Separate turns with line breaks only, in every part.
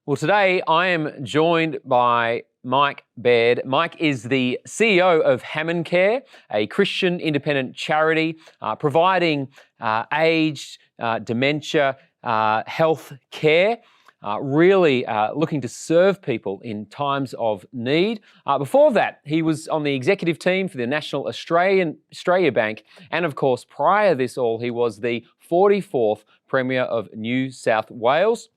Well, today I am joined by Mike Baird. Mike is the CEO of Hammond Care, a Christian independent charity providing aged, dementia, health care, really looking to serve people in times of need. Before that, he was on the executive team for the National Australia Bank, and of course, prior to this all, he was the 44th Premier of New South Wales.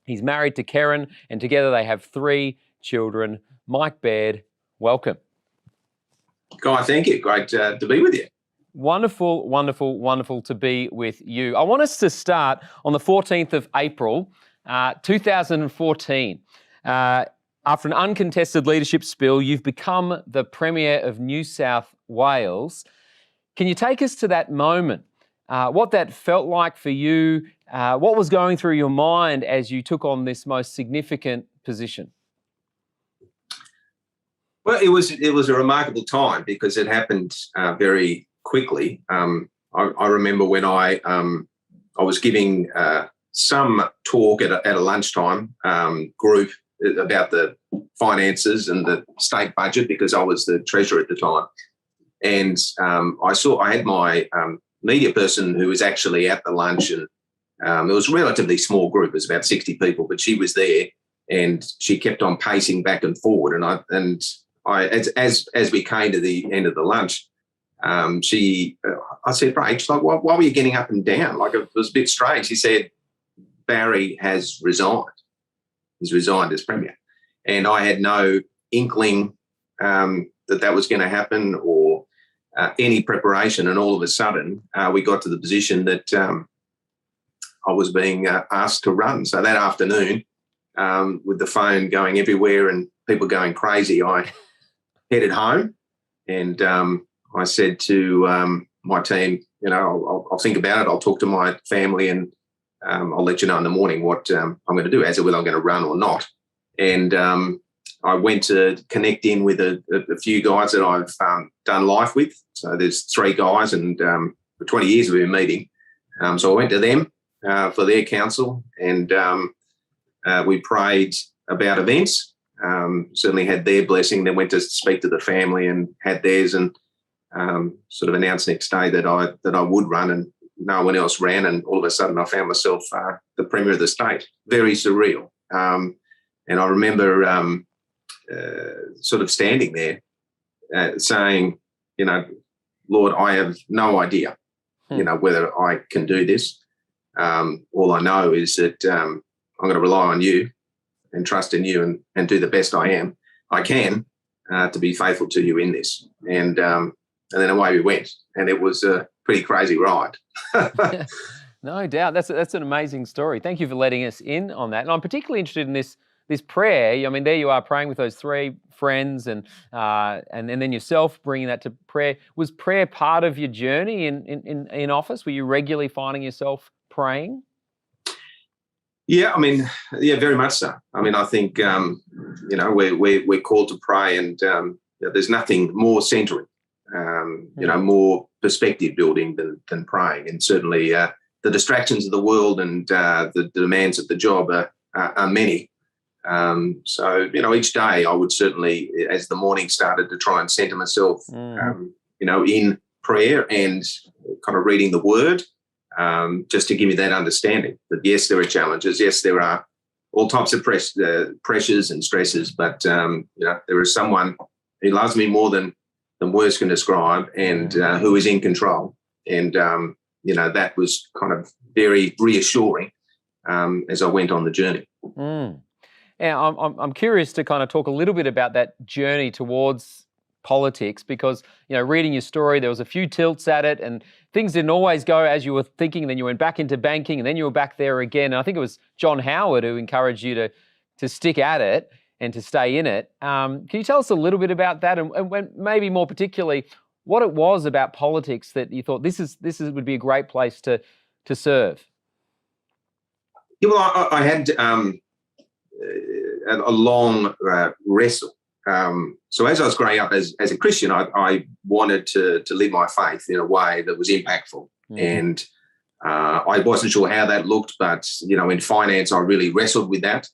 He's married to Karen, and together they have 3 children. Mike Baird, welcome.
Guy, thank you. Great to be with you.
Wonderful, wonderful, wonderful to be with you. I want us to start on the 14th of April, 2014. After an uncontested leadership spill, you've become the Premier of New South Wales. Can you take us to that moment? What that felt like for you, what was going through your mind as you took on this most significant position?
Well, it was a remarkable time because it happened very quickly. I remember when I was giving some talk at a lunchtime group about the finances and the state budget because I was the treasurer at the time, and I had my media person who was actually at the lunch, and it was a relatively small group. It was about 60 people, but she was there, and she kept on pacing back and forward. And I, as we came to the end of the lunch, I said, "Rach, like, why were you getting up and down? Like, it was a bit strange." She said, "Barry has resigned. He's resigned as Premier," and I had no inkling that was going to happen or any preparation. And all of a sudden, we got to the position that I was being asked to run. So that afternoon, with the phone going everywhere and people going crazy, I headed home, and I said to my team, I'll think about it. I'll talk to my family, and I'll let you know in the morning what I'm going to do, as to whether I'm going to run or not. And I went to connect in with a few guys that I've done life with. So there's 3 guys, and for 20 years we've been meeting. So I went to them for their counsel, and we prayed about events. Certainly had their blessing. Then went to speak to the family and had theirs, and sort of announced next day that I would run, and no one else ran. And all of a sudden I found myself the Premier of the state. Very surreal. And I remember sort of standing there saying, Lord, I have no idea, whether I can do this. All I know is that I'm going to rely on you and trust in you and do the best I can to be faithful to you in this. And then away we went, and it was a pretty crazy ride.
No doubt. That's an amazing story. Thank you for letting us in on that. And I'm particularly interested in this prayer. I mean, there you are praying with those 3 friends, and then yourself bringing that to prayer. Was prayer part of your journey in office? Were you regularly finding yourself praying?
Yeah, very much so. I think we're called to pray, and there's nothing more centering, more perspective building than praying. And certainly the distractions of the world and the demands of the job are many. So each day I would certainly, as the morning started, to try and center myself, in prayer and kind of reading the Word, just to give me that understanding that yes, there are challenges, yes, there are all types of pressures and stresses, but there is someone who loves me more than words can describe, and who is in control, and that was kind of very reassuring as I went on the journey.
Yeah, I'm curious to kind of talk a little bit about that journey towards politics, because, reading your story, there was a few tilts at it and things didn't always go as you were thinking. Then you went back into banking, and then you were back there again. And I think it was John Howard who encouraged you to stick at it and to stay in it. Can you tell us a little bit about that, and when, maybe more particularly, what it was about politics that you thought this would be a great place to serve?
Yeah, well, I had a long wrestle. So as I was growing up as a Christian, I wanted to live my faith in a way that was impactful. And I wasn't sure how that looked, but, in finance, I really wrestled with that.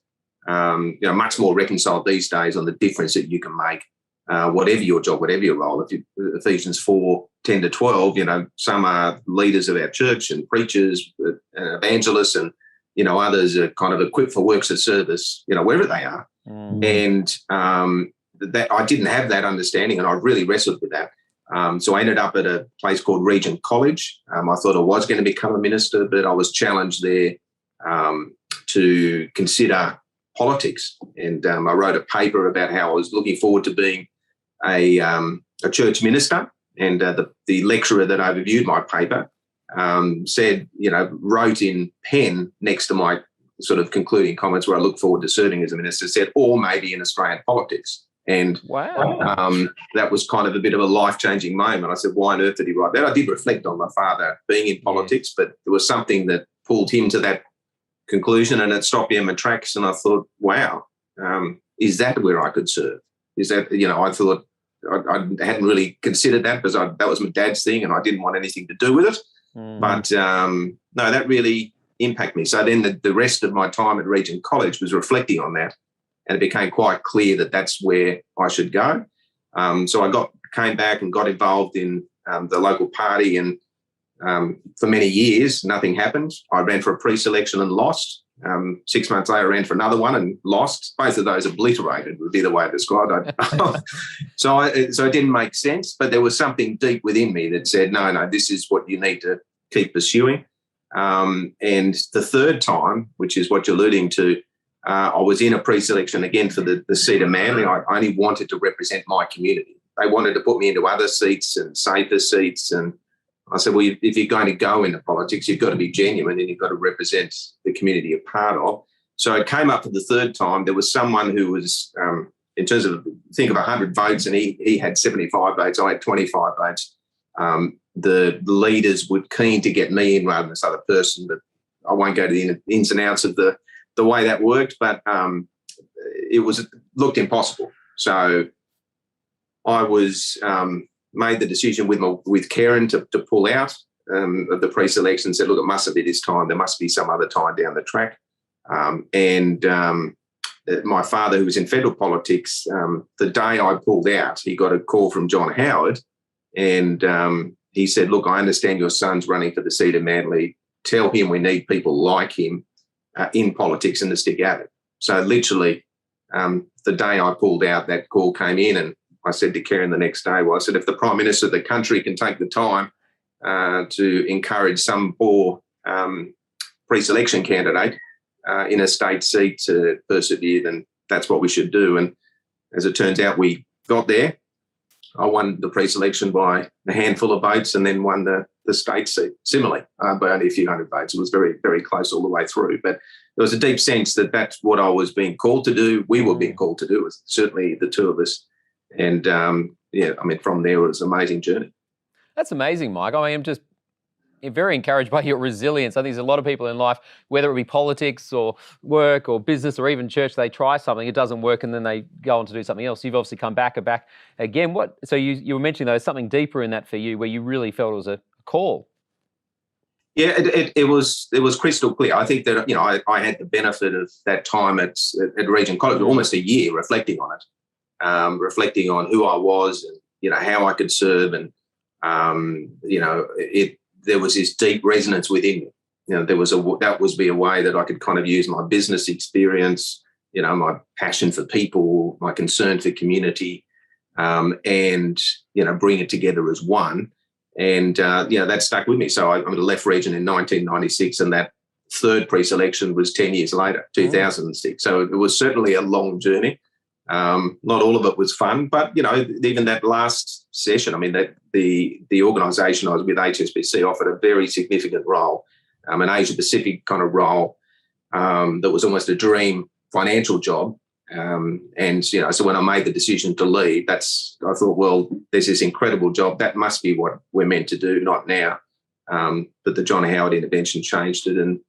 much more reconciled these days on the difference that you can make, whatever your job, whatever your role. If you, Ephesians 4:10-12, some are leaders of our church and preachers and evangelists, and others are kind of equipped for works of service, wherever they are. And that I didn't have that understanding, and I really wrestled with that. So I ended up at a place called Regent College. I thought I was going to become a minister, but I was challenged there to consider politics. And I wrote a paper about how I was looking forward to being a church minister. And the lecturer that overviewed my paper said, wrote in pen next to my sort of concluding comments where I look forward to serving as a minister, said, or maybe in Australian politics. And
wow,
that was kind of a bit of a life-changing moment. I said, why on earth did he write that? I did reflect on my father being in politics, but there was something that pulled him to that conclusion, and it stopped me in my tracks. And I thought, wow, is that where I could serve? Is that, I thought I hadn't really considered that because that was my dad's thing and I didn't want anything to do with it. But no, that really impacted me. So then the rest of my time at Regent College was reflecting on that. And it became quite clear that that's where I should go. So I came back and got involved in the local party, and for many years, nothing happened. I ran for a pre-selection and lost. 6 months later, I ran for another one and lost. Both of those obliterated would be the way I described it. So it didn't make sense, but there was something deep within me that said, no, this is what you need to keep pursuing. And the third time, which is what you're alluding to, I was in a pre-selection again for the seat of Manly. I only wanted to represent my community. They wanted to put me into other seats and safer seats. And I said, well, if you're going to go into politics, you've got to be genuine and you've got to represent the community you're part of. So it came up for the third time. There was someone who was, in terms of, think of 100 votes, and he had 75 votes. I had 25 votes. The leaders were keen to get me in rather than this other person, but I won't go to the ins and outs of the way that worked, but it looked impossible. So I was made the decision with Karen to pull out of the pre-selection. Said, look, it mustn't be this time. There must be some other time down the track. And my father, who was in federal politics, the day I pulled out, he got a call from John Howard, and he said, look, I understand your son's running for the seat of Manly. Tell him we need people like him in politics and to stick at it. So literally the day I pulled out, that call came in, and I said to Karen the next day, well, I said, if the Prime Minister of the country can take the time to encourage some poor pre-selection candidate in a state seat to persevere, then that's what we should do. And as it turns out, we got there. I won the pre-selection by a handful of votes and then won the state seat similarly by only a few hundred votes. It was very, very close all the way through. But there was a deep sense that that's what I was being called to do. We were being called to do. It was certainly the two of us. And, from there, it was an amazing journey.
That's amazing, Mike. I mean, I'm just very encouraged by your resilience. I think there's a lot of people in life, whether it be politics or work or business or even church, they try something, it doesn't work, and then they go on to do something else. You've obviously come back again. So you were mentioning, though, something deeper in that for you where you really felt it was a call.
Yeah, it was crystal clear. I think that, I had the benefit of that time at Regent College, almost a year, reflecting on it, reflecting on who I was and, how I could serve. And, there was this deep resonance within me. That was a way that I could kind of use my business experience, my passion for people, my concern for community, and, bring it together as one. And, that stuck with me. So I left Regent in 1996, and that third pre-selection was 10 years later, 2006. So it was certainly a long journey. Not all of it was fun, but, even that last session, that the organisation I was with, HSBC, offered a very significant role, an Asia-Pacific kind of role that was almost a dream financial job. So when I made the decision to leave, I thought, well, there's this incredible job. That must be what we're meant to do, not now. But the John Howard intervention changed it and,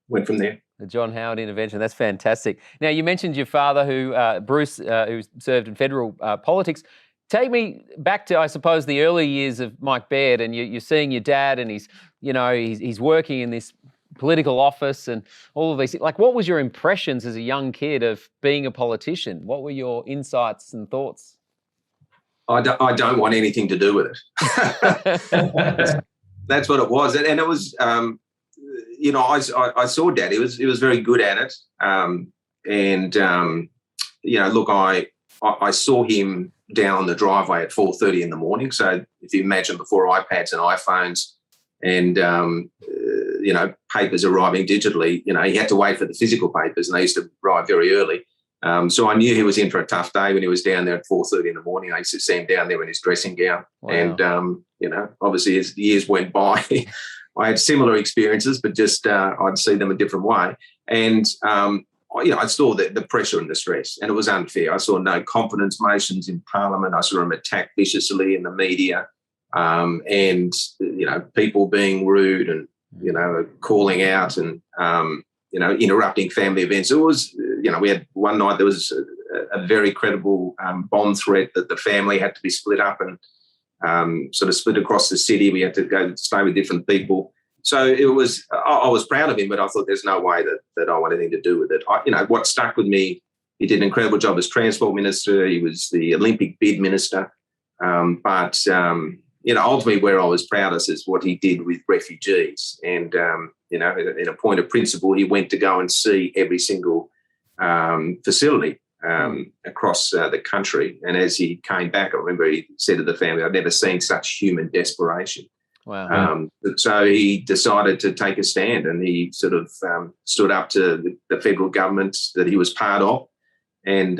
went from there.
The John Howard intervention, that's fantastic. Now, you mentioned your father, Bruce, who served in federal politics. Take me back to, I suppose, the early years of Mike Baird, and you're seeing your dad, and he's working in this political office and all of these things. Like, what was your impressions as a young kid of being a politician? What were your insights and thoughts?
I don't want anything to do with it. That's what it was, and it was. I saw Dad. He was very good at it, look, I saw him down the driveway at 4:30 in the morning. So if you imagine, before iPads and iPhones and papers arriving digitally, he had to wait for the physical papers, and they used to arrive very early. So I knew he was in for a tough day when he was down there at 4:30 in the morning. I used to see him down there in his dressing gown. Wow. And, obviously as the years went by, I had similar experiences, but just I'd see them a different way. And, I saw the pressure and the stress, and it was unfair. I saw no confidence motions in Parliament. I saw him attacked viciously in the media, and, people being rude and, calling out and, interrupting family events. It was, we had one night there was a very credible bomb threat that the family had to be split up and sort of split across the city. We had to go stay with different people. So it was, I was proud of him, but I thought there's no way that I want anything to do with it. What stuck with me, he did an incredible job as Transport Minister. He was the Olympic bid minister. But ultimately where I was proudest is what he did with refugees. And, in a point of principle, he went to go and see every single facility across the country. And as he came back, I remember he said to the family, I'd never seen such human desperation.
Wow.
So he decided to take a stand, and he sort of stood up to the federal government that he was part of, and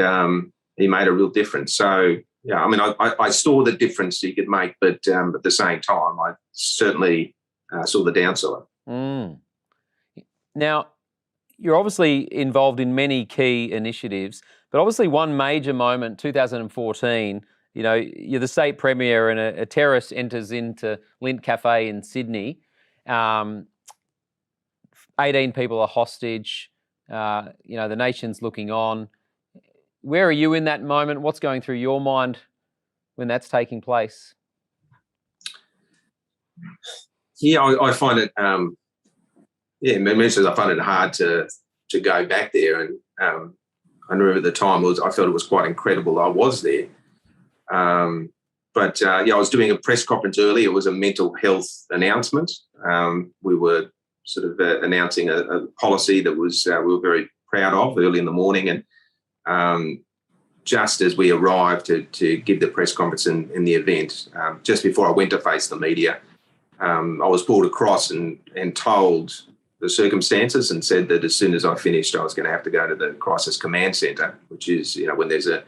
he made a real difference. So, yeah, I mean, I saw the difference he could make, but at the same time, I certainly saw the downside.
Mm. Now, you're obviously involved in many key initiatives, but obviously one major moment, 2014, you're the state premier and a terrorist enters into Lindt Cafe in Sydney. 18 people are hostage. The nation's looking on. Where are you in that moment? What's going through your mind when that's taking place?
Yeah, I find it. I find it hard to go back there, and I remember at the time I felt it was quite incredible. I was there. But I was doing a press conference early. It was a mental health announcement. We were sort of announcing a policy that was we were very proud of early in the morning. And just as we arrived to give the press conference in the event, just before I went to face the media, I was pulled across and told the circumstances, and said that as soon as I finished, I was going to have to go to the crisis command centre, which is, when there's a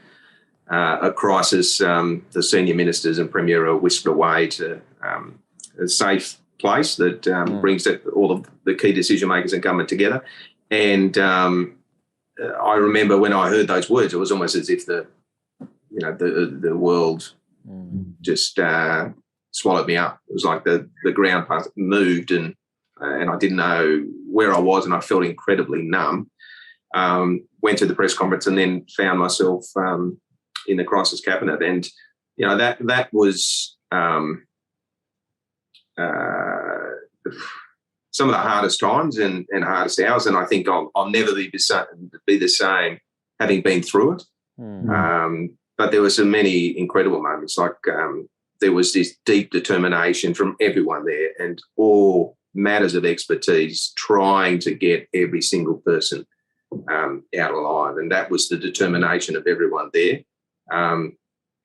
crisis, the senior ministers and premier are whisked away to a safe place that brings all of the key decision makers in government together. And I remember when I heard those words, it was almost as if the world just swallowed me up. It was like the ground moved, and I didn't know where I was, and I felt incredibly numb. Went to the press conference and then found myself in the crisis cabinet, and that was some of the hardest times and hardest hours, and I think I'll never be the same having been through it. But there were so many incredible moments, like there was this deep determination from everyone there, and all matters of expertise trying to get every single person out alive, and that was the determination of everyone there. And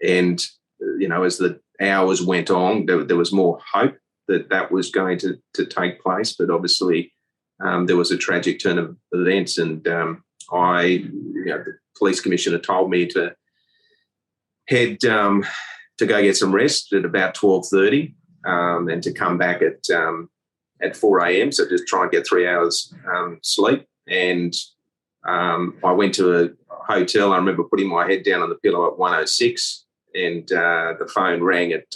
as the hours went on, there was more hope that was going to take place, but obviously there was a tragic turn of events, and the police commissioner told me to head to go get some rest at about 12:30, and to come back at 4 a.m. So just try and get 3 hours sleep. And I went to a hotel. I remember putting my head down on the pillow at 1:06, and the phone rang at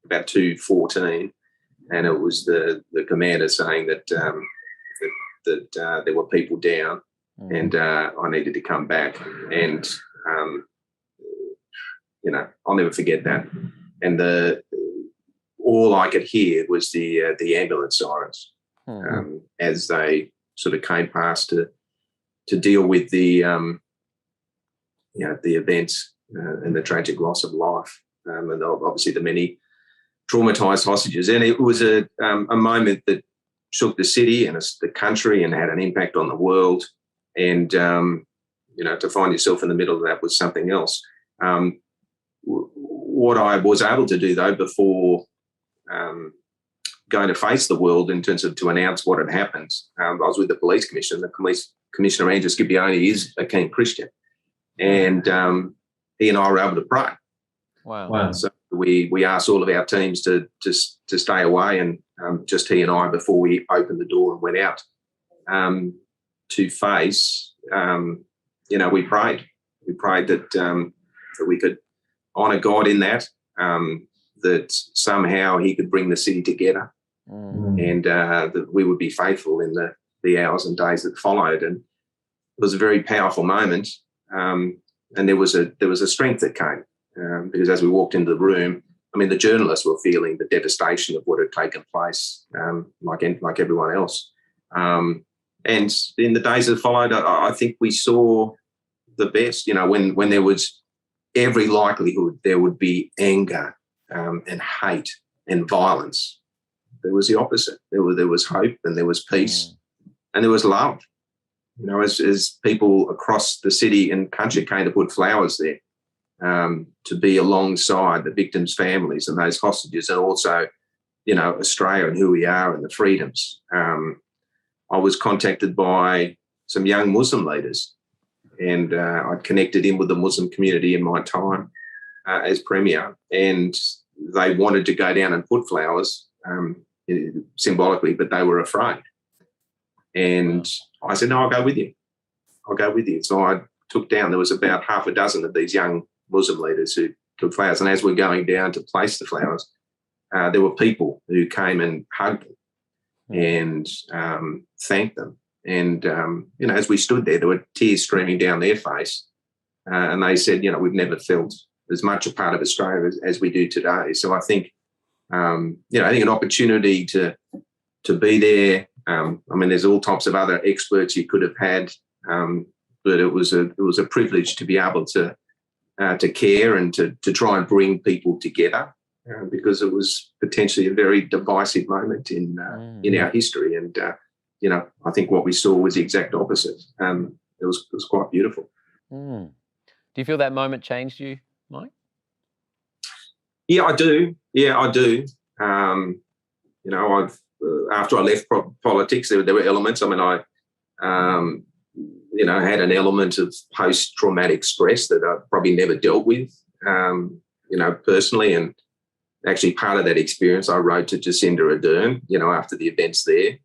about 2:14, and it was the commander saying that there were people down, and I needed to come back. And I'll never forget that. And all I could hear was the ambulance sirens. as they sort of came past to deal with the the events and the tragic loss of life, and obviously the many traumatised hostages. And it was a moment that shook the city and the country and had an impact on the world. And to find yourself in the middle of that was something else. What I was able to do though before going to face the world in terms of to announce what had happened, I was with the police commissioner. The police commissioner, Andrew Scipione, is a keen Christian, and he and I were able to pray.
Wow.
So we asked all of our teams to stay away, and just he and I, before we opened the door and went out to face, we prayed. We prayed that we could honour God in that, that somehow he could bring the city together, and that we would be faithful in the hours and days that followed. And it was a very powerful moment, and there was a strength that came, because as we walked into the room, I mean, the journalists were feeling the devastation of what had taken place, like everyone else. And in the days that followed, I think we saw the best. When there was every likelihood there would be anger and hate and violence, there was the opposite. There was hope, and there was peace, and there was love. As people across the city and country came to put flowers there, to be alongside the victims' families and those hostages, and also, Australia and who we are and the freedoms. I was contacted by some young Muslim leaders, and I'd connected in with the Muslim community in my time as Premier, and they wanted to go down and put flowers symbolically, but they were afraid. And I said, no, I'll go with you. I'll go with you. So I took down, there was about half a dozen of these young Muslim leaders who took flowers. And as we're going down to place the flowers, there were people who came and hugged them and thanked them. And, as we stood there were tears streaming down their face. And they said, we've never felt as much a part of Australia as we do today. So I think, I think an opportunity to be there. There's all types of other experts you could have had, but it was a privilege to be able to care and to try and bring people together, because it was potentially a very divisive moment in our history. And I think what we saw was the exact opposite. It was quite beautiful.
Do you feel that moment changed you, Mike?
Yeah, I do. I've after I left politics, there were elements. I had an element of post-traumatic stress that I probably never dealt with, personally. And actually part of that experience, I wrote to Jacinda Ardern, after the events there,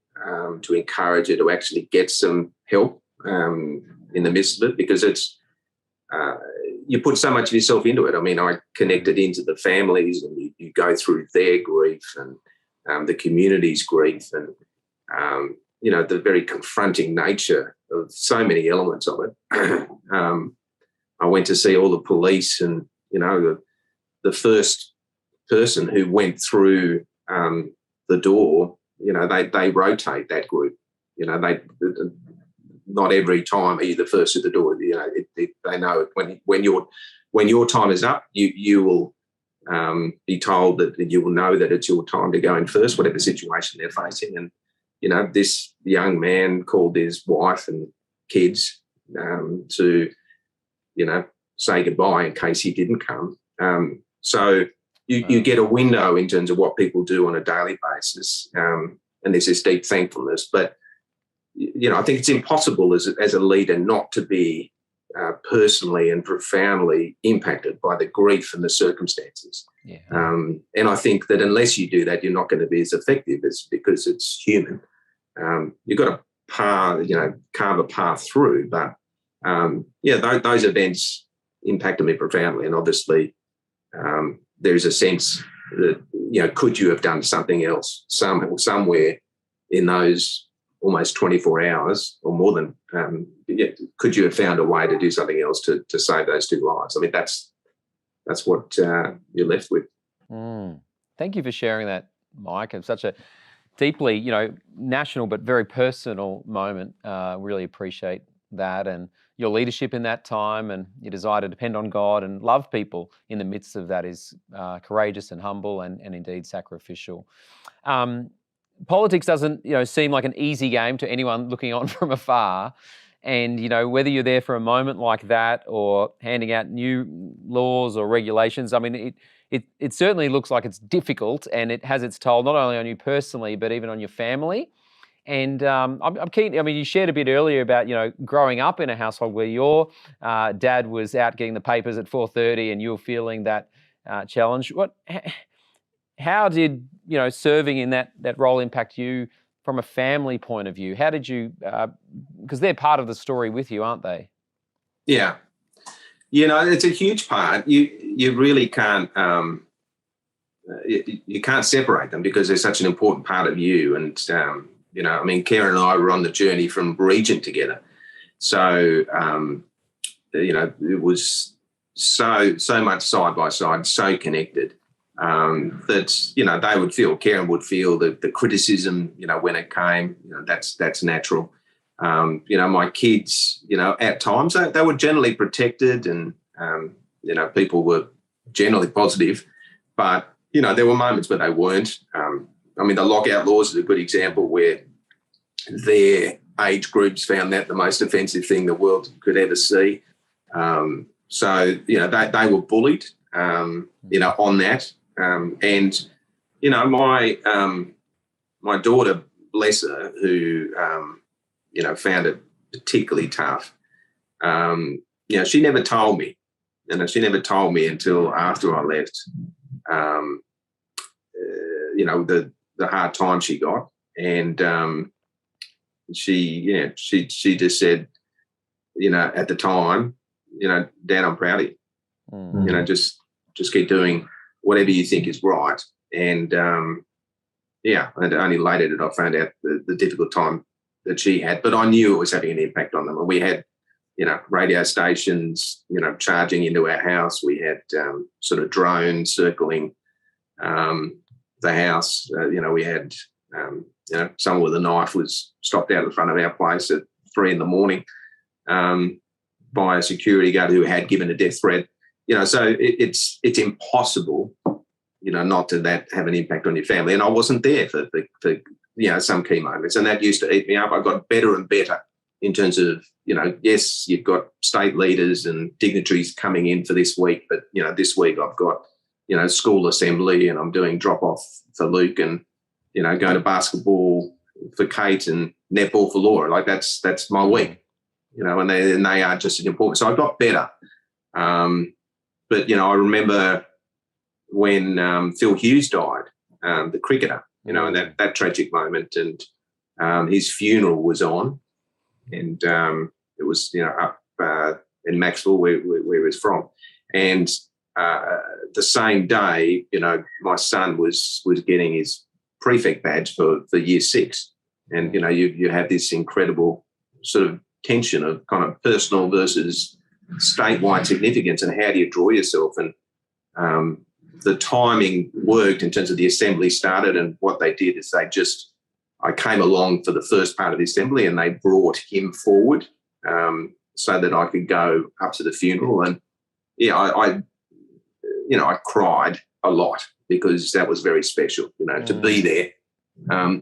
to encourage her to actually get some help in the midst of it, because it's, you put so much of yourself into it. I connected into the families, and you go through their grief and the community's grief, and the very confronting nature of so many elements of it. I went to see all the police, and the first person who went through the door, they rotate that group. They not every time are you the first at the door. They know when your time is up, you will be told that you will know that it's your time to go in first, whatever situation they're facing. And this young man called his wife and kids to say goodbye in case he didn't come. So you get a window in terms of what people do on a daily basis, and there's this deep thankfulness. But I think it's impossible as a leader not to be personally and profoundly impacted by the grief and the circumstances.
Yeah.
And I think that unless you do that, you're not going to be as effective, because it's human. You've got to carve a path through. But those events impacted me profoundly. And obviously there's a sense that, could you have done something else somewhere in those almost 24 hours or more than, could you have found a way to do something else to save those two lives? That's what you're left with.
Thank you for sharing that, Mike. It's such a deeply, national but very personal moment. Really appreciate that and your leadership in that time, and your desire to depend on God and love people in the midst of that is courageous and humble and indeed sacrificial. Politics doesn't, seem like an easy game to anyone looking on from afar. And, whether you're there for a moment like that or handing out new laws or regulations, I mean, it certainly looks like it's difficult, and it has its toll not only on you personally, but even on your family. And I'm keen, I mean, you shared a bit earlier about, growing up in a household where your dad was out getting the papers at 4:30 and you were feeling that challenge. How did, serving in that role impact you from a family point of view? How did you, because they're part of the story with you, aren't they?
Yeah. It's a huge part. You really can't, you can't separate them because they're such an important part of you. And, I mean, Karen and I were on the journey from Regent together. So, it was so much side by side, so connected. That they would feel, Karen would feel the criticism, when it came, that's natural. My kids, at times they were generally protected and, people were generally positive, but, there were moments where they weren't. I mean, the lockout laws is a good example where their age groups found that the most offensive thing the world could ever see. So, they were bullied, on that. And, my daughter, bless her, who, found it particularly tough, she never told me. She never told me until after I left, the hard time she got. And she just said, at the time, Dad, I'm proud of you.
Mm.
Just keep doing whatever you think is right. And and only later did I find out the difficult time that she had, but I knew it was having an impact on them. And we had, radio stations, charging into our house. We had sort of drones circling the house. We had, someone with a knife was stopped out in front of our place at 3 a.m. By a security guard who had given a death threat. So it's impossible, not to that have an impact on your family. And I wasn't there for some key moments, and that used to eat me up. I got better and better in terms of, yes, you've got state leaders and dignitaries coming in for this week, but, this week I've got, school assembly and I'm doing drop off for Luke and, going to basketball for Kate and netball for Laura. Like that's my week, and they are just as important. So I got better. But, I remember when Phil Hughes died, the cricketer, and that tragic moment, and his funeral was on, and it was, up in Maxwell where he was from. And the same day, my son was getting his prefect badge for year 6. And, you have this incredible sort of tension of kind of personal versus statewide significance, and how do you draw yourself? And the timing worked in terms of the assembly started, and what they did is I came along for the first part of the assembly, and they brought him forward so that I could go up to the funeral. And I cried a lot because that was very special, to be there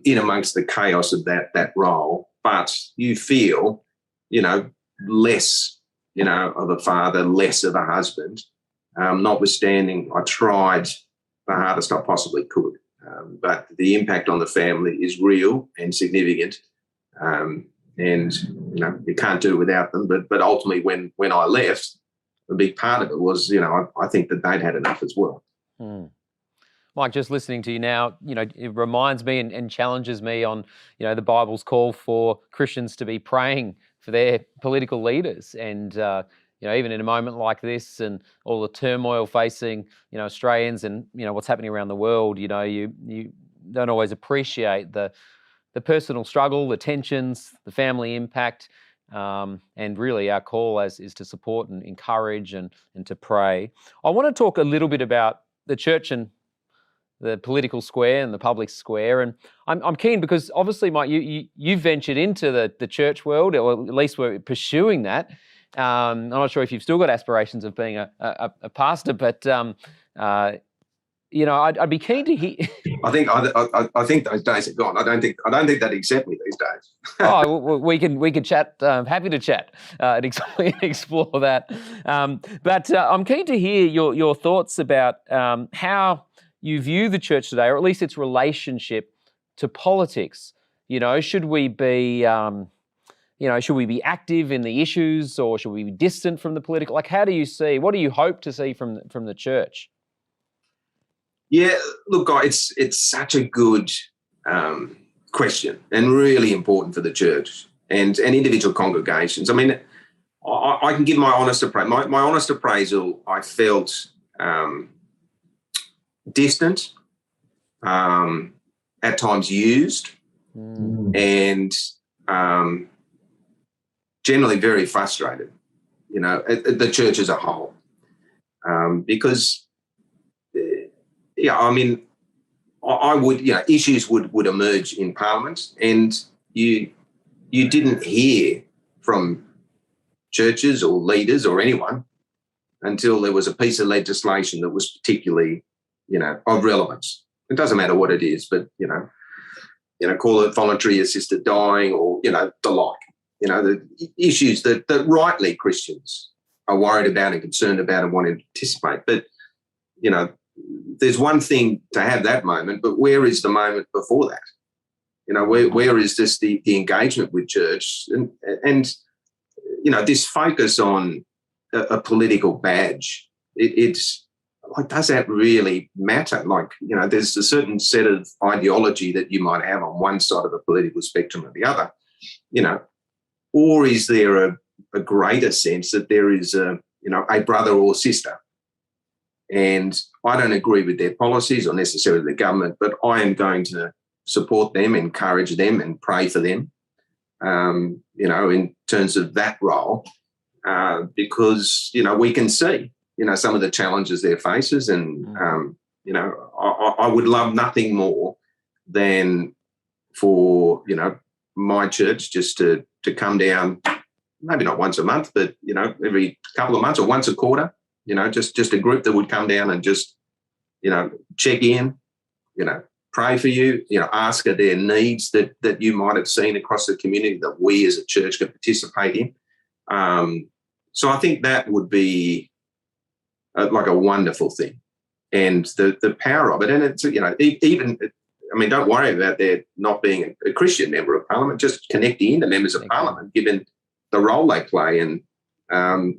in amongst the chaos of that role. But you feel, less, of a father, less of a husband. Notwithstanding, I tried the hardest I possibly could. But the impact on the family is real and significant. And, you can't do it without them. But ultimately, when I left, a big part of it was, I think that they'd had enough as well.
Mm. Mike, just listening to you now, it reminds me and challenges me on, the Bible's call for Christians to be praying for their political leaders. And, even in a moment like this and all the turmoil facing, Australians and, what's happening around the world, you don't always appreciate the personal struggle, the tensions, the family impact. And really our call is to support and encourage and to pray. I want to talk a little bit about the church and the political square and the public square. And I'm keen because obviously, Mike, you've ventured into the church world, or at least we're pursuing that. I'm not sure if you've still got aspirations of being a pastor, but I'd be keen to hear.
I think those days are gone. I don't think they'd accept me these days.
Oh, we can chat. Happy to chat and explore that. But I'm keen to hear your thoughts about how you view the church today, or at least its relationship to politics. Should we be should we be active in the issues, or should we be distant from the political? Like, how do you see? What do you hope to see from the church?
Yeah, look, guys, it's such a good question, and really important for the church and individual congregations. I mean, I can give my honest appraisal. My honest appraisal, I felt distant, at times used, and generally very frustrated, at the church as a whole, because, I mean, I would, issues would emerge in Parliament, and you didn't hear from churches or leaders or anyone until there was a piece of legislation that was particularly, of relevance. It doesn't matter what it is, but, call it voluntary assisted dying, or, the like. The issues that rightly Christians are worried about and concerned about and want to participate. But, there's one thing to have that moment, but where is the moment before that? Where is this the engagement with church? And this focus on a political badge, it's like, does that really matter? Like, there's a certain set of ideology that you might have on one side of the political spectrum or the other, or is there a greater sense that there is a brother or sister? And I don't agree with their policies or necessarily the government, but I am going to support them, encourage them, and pray for them, in terms of that role, because, we can see, some of the challenges they faces. And, I would love nothing more than for, my church just to come down, maybe not once a month, but, every couple of months or once a quarter, just a group that would come down and just, check in, pray for you, ask are there needs that you might have seen across the community that we as a church can participate in. So I think that would be like a wonderful thing, and the power of it. And it's, even, I mean, don't worry about there not being a Christian member of Parliament, just connecting into members of Parliament, given the role they play, and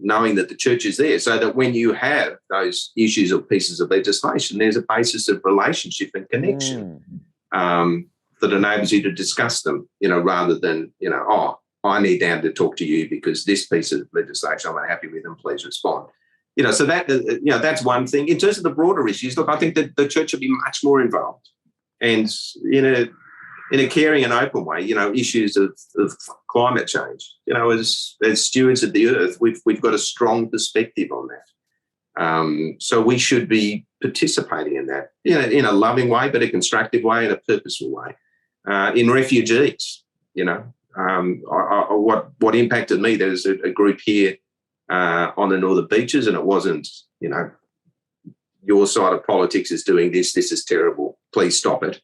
knowing that the church is there, so that when you have those issues or pieces of legislation, there's a basis of relationship and connection that enables you to discuss them, rather than, I need Dan to talk to you because this piece of legislation I'm unhappy with, and please respond. So that, that's one thing. In terms of the broader issues, look, I think that the church should be much more involved, and in a caring and open way, issues of climate change. As stewards of the earth, we've got a strong perspective on that. So we should be participating in that, in a loving way, but a constructive way and a purposeful way. In refugees, what impacted me, there's a group here on the Northern Beaches, and it wasn't, your side of politics is doing this is terrible, please stop it.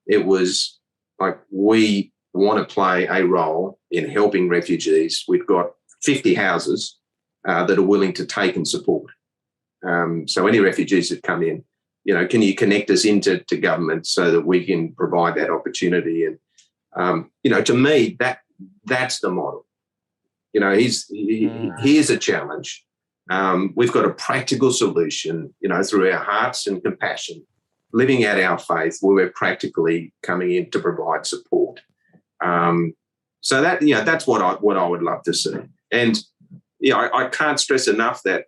It was like, we want to play a role in helping refugees. We've got 50 houses that are willing to take and support. So any refugees that come in, can you connect us into government so that we can provide that opportunity? And, to me, that's the model. Here's a challenge. We've got a practical solution, through our hearts and compassion, living out our faith where we're practically coming in to provide support. So that, that's what I would love to see. And, I can't stress enough that,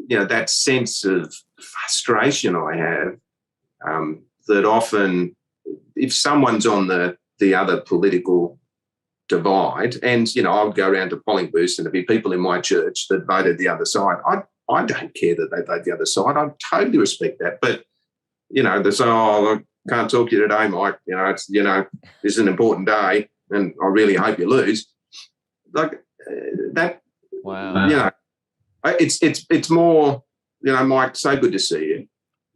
that sense of frustration I have, that often if someone's on the other political divide, and, I would go around to polling booths and there'd be people in my church that voted the other side. I don't care that they vote the other side. I totally respect that. But they say, "Oh, I can't talk to you today, Mike. It's this is an important day, and I really hope you lose." Like that.
Wow.
It's more. Mike, so good to see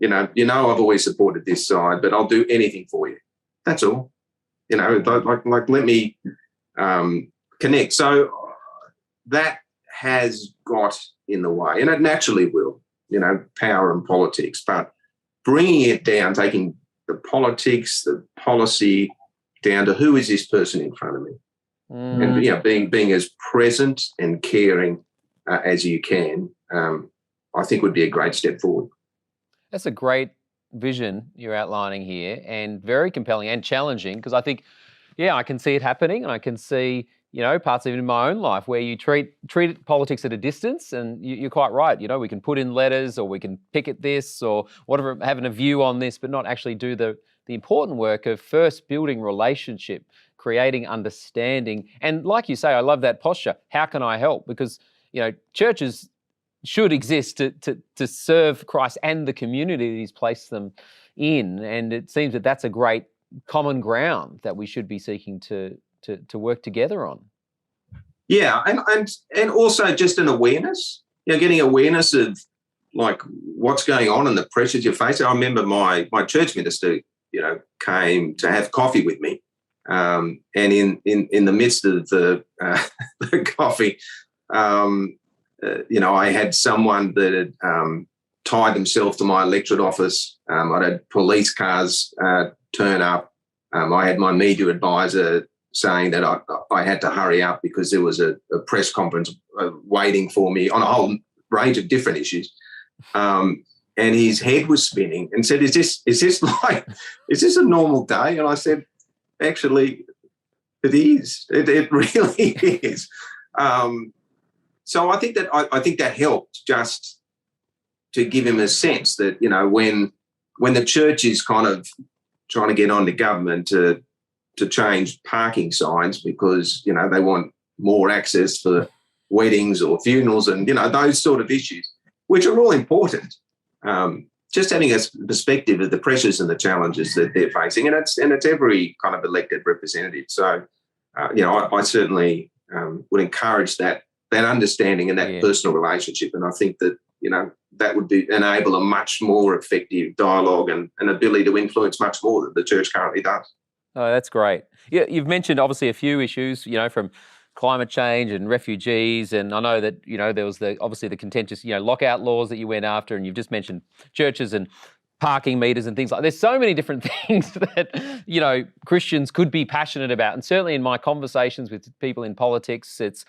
you. I've always supported this side, but I'll do anything for you. That's all. Like let me connect. So that has got in the way, and it naturally will. Power and politics, but bringing it down, taking the politics, the policy down to who is this person in front of me, and being as present and caring as you can, I think would be a great step forward.
That's a great vision you're outlining here, and very compelling and challenging, because I think, I can see it happening, and I can see, parts of it in my own life where you treat politics at a distance, and you're quite right. We can put in letters, or we can picket this, or whatever, having a view on this, but not actually do the important work of first building relationship, creating understanding. And like you say, I love that posture. How can I help? Because, churches should exist to serve Christ and the community that He's placed them in. And it seems that that's a great common ground that we should be seeking to work together on.
Yeah, and also just an awareness, getting awareness of like what's going on and the pressures you're facing. I remember my church minister, came to have coffee with me, and in the midst of the coffee, I had someone that had tied themselves to my electorate office. I had police cars turn up. I had my media advisor saying that I had to hurry up because there was a press conference waiting for me on a whole range of different issues. And his head was spinning and said, "Is this a normal day?" And I said, "Actually, it is. It really is." So I think that helped, just to give him a sense that when the church is kind of trying to get on to government to change parking signs because they want more access for weddings or funerals and those sort of issues, which are all important. Just having a perspective of the pressures and the challenges that they're facing, and it's every kind of elected representative. So I certainly would encourage that understanding and that personal relationship, and I think that that would enable a much more effective dialogue and an ability to influence much more than the church currently does.
Oh, that's great. Yeah, you've mentioned obviously a few issues, from climate change and refugees, and I know that there was obviously the contentious lockout laws that you went after, and you've just mentioned churches and parking meters and things like. There's so many different things that Christians could be passionate about, and certainly in my conversations with people in politics, it's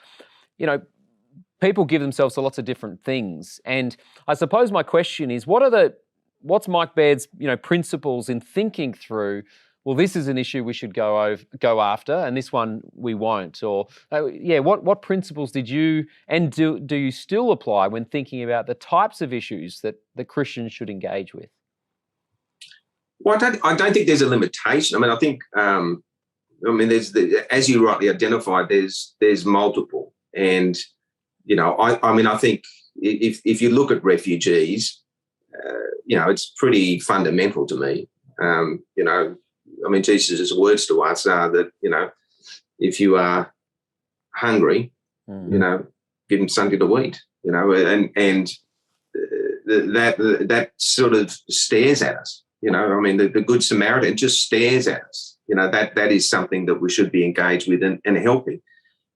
people give themselves to lots of different things, and I suppose my question is, what's Mike Baird's principles in thinking through? Well, this is an issue we should go after, and this one we won't. Or, what principles did you and do you still apply when thinking about the types of issues that the Christians should engage with?
Well, I don't think there's a limitation. I mean, I think, there's as you rightly identified, there's multiple, and I think if you look at refugees, it's pretty fundamental to me. Jesus' words to us are that, if you are hungry, give them something to eat, and that sort of stares at us, the Good Samaritan just stares at us, that is something that we should be engaged with and helping.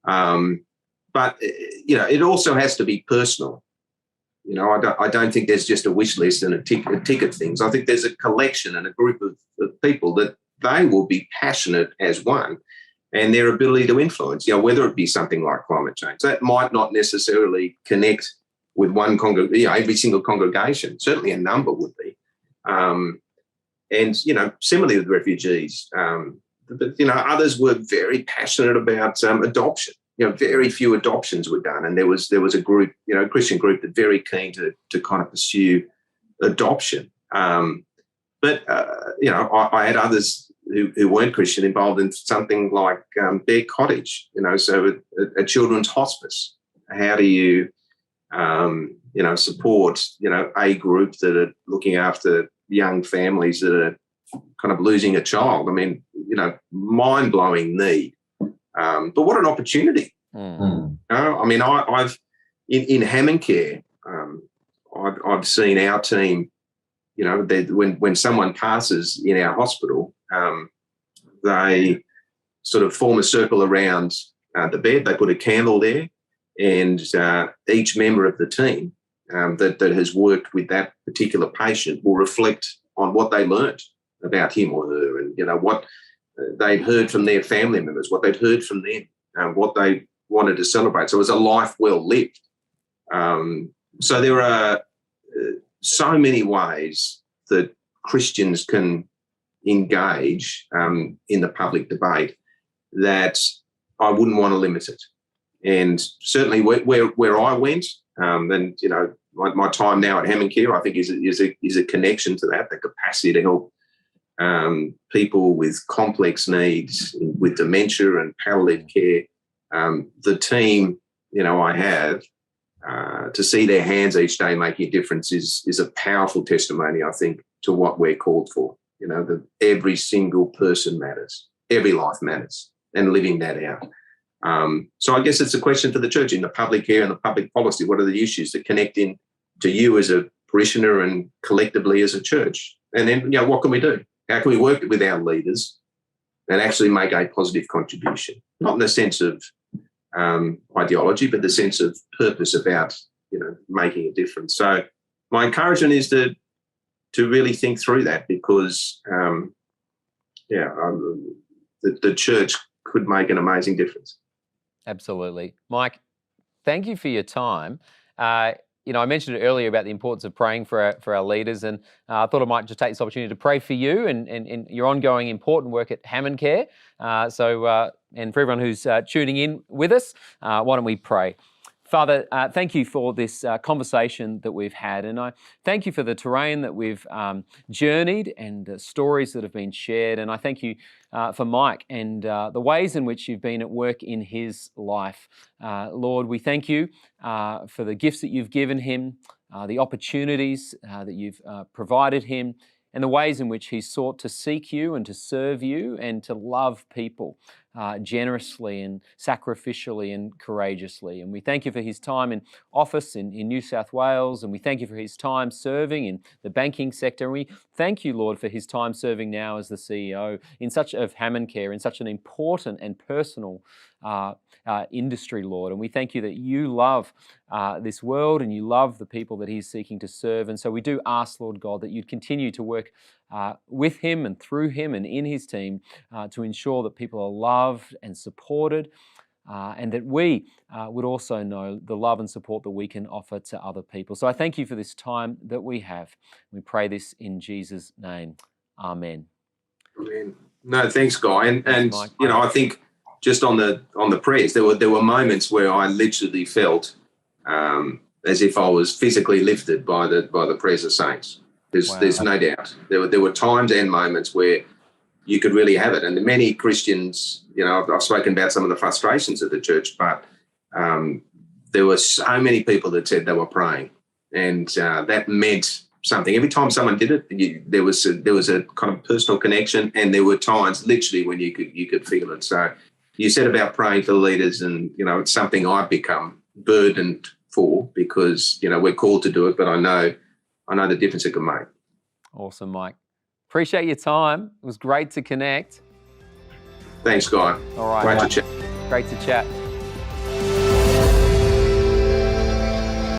But, it also has to be personal. I don't think there's just a wish list and a ticket things. I think there's a collection and a group of people that they will be passionate as one, and their ability to influence, whether it be something like climate change. That might not necessarily connect with one every single congregation. Certainly a number would be. And, similarly with refugees, others were very passionate about adoption. Very few adoptions were done, and there was a group, a Christian group that very keen to kind of pursue adoption. But I had others who weren't Christian involved in something like Bear Cottage, so a children's hospice. How do you, support, a group that are looking after young families that are kind of losing a child. I mean, mind-blowing need. But what an opportunity. I mean, I've in Hammond Care, I've seen our team, when someone passes in our hospital, they sort of form a circle around the bed. They put a candle there, and each member of the team that has worked with that particular patient will reflect on what they learned about him or her, and what they'd heard from their family members, what they'd heard from them, what they wanted to celebrate. So it was a life well lived. So there are so many ways that Christians can engage in the public debate that I wouldn't want to limit it. And certainly where I went, and my time now at Hammond Care, I think is a connection to that, the capacity to help people with complex needs, with dementia and palliative care. The team, I have, to see their hands each day making a difference is a powerful testimony, I think, to what we're called for. That every single person matters, every life matters, and living that out. So I guess it's a question for the church in the public care and the public policy. What are the issues that connect in to you as a parishioner and collectively as a church? And then, what can we do? How can we work with our leaders and actually make a positive contribution? Not in the sense of ideology, but the sense of purpose about, making a difference. So my encouragement is to really think through that, because, the church could make an amazing difference.
Absolutely. Mike, thank you for your time. I mentioned earlier about the importance of praying for our leaders, and I thought I might just take this opportunity to pray for you and your ongoing important work at Hammond Care. And for everyone who's tuning in with us, why don't we pray? Father, thank you for this conversation that we've had, and I thank you for the terrain that we've journeyed and the stories that have been shared, and I thank you for Mike and the ways in which you've been at work in his life. Lord, we thank you for the gifts that you've given him, the opportunities that you've provided him, and the ways in which he's sought to seek you and to serve you and to love people generously and sacrificially and courageously. And we thank you for his time in office in New South Wales, and we thank you for his time serving in the banking sector. And we thank you, Lord, for his time serving now as the CEO of Hammond Care, in such an important and personal industry, Lord. And we thank you that you love this world and you love the people that he's seeking to serve. And so we do ask, Lord God, that you'd continue to work with him and through him and in his team to ensure that people are loved and supported, and that we would also know the love and support that we can offer to other people. So I thank you for this time that we have. We pray this in Jesus' name. Amen.
Amen. No, thanks, Guy. And
Mike.
I think just on the prayers, there were moments where I literally felt as if I was physically lifted by the prayers of saints. There's no doubt. There were times and moments where you could really have it. And many Christians, I've spoken about some of the frustrations of the church, but there were so many people that said they were praying, and that meant something. Every time someone did it, there was a kind of personal connection, and there were times literally when you could feel it. So you said about praying for the leaders, and it's something I've become burdened for, because we're called to do it, but I know the difference it can make.
Awesome, Mike. Appreciate your time. It was great to connect.
Thanks, Guy.
All right.
Great to chat.
Great to chat.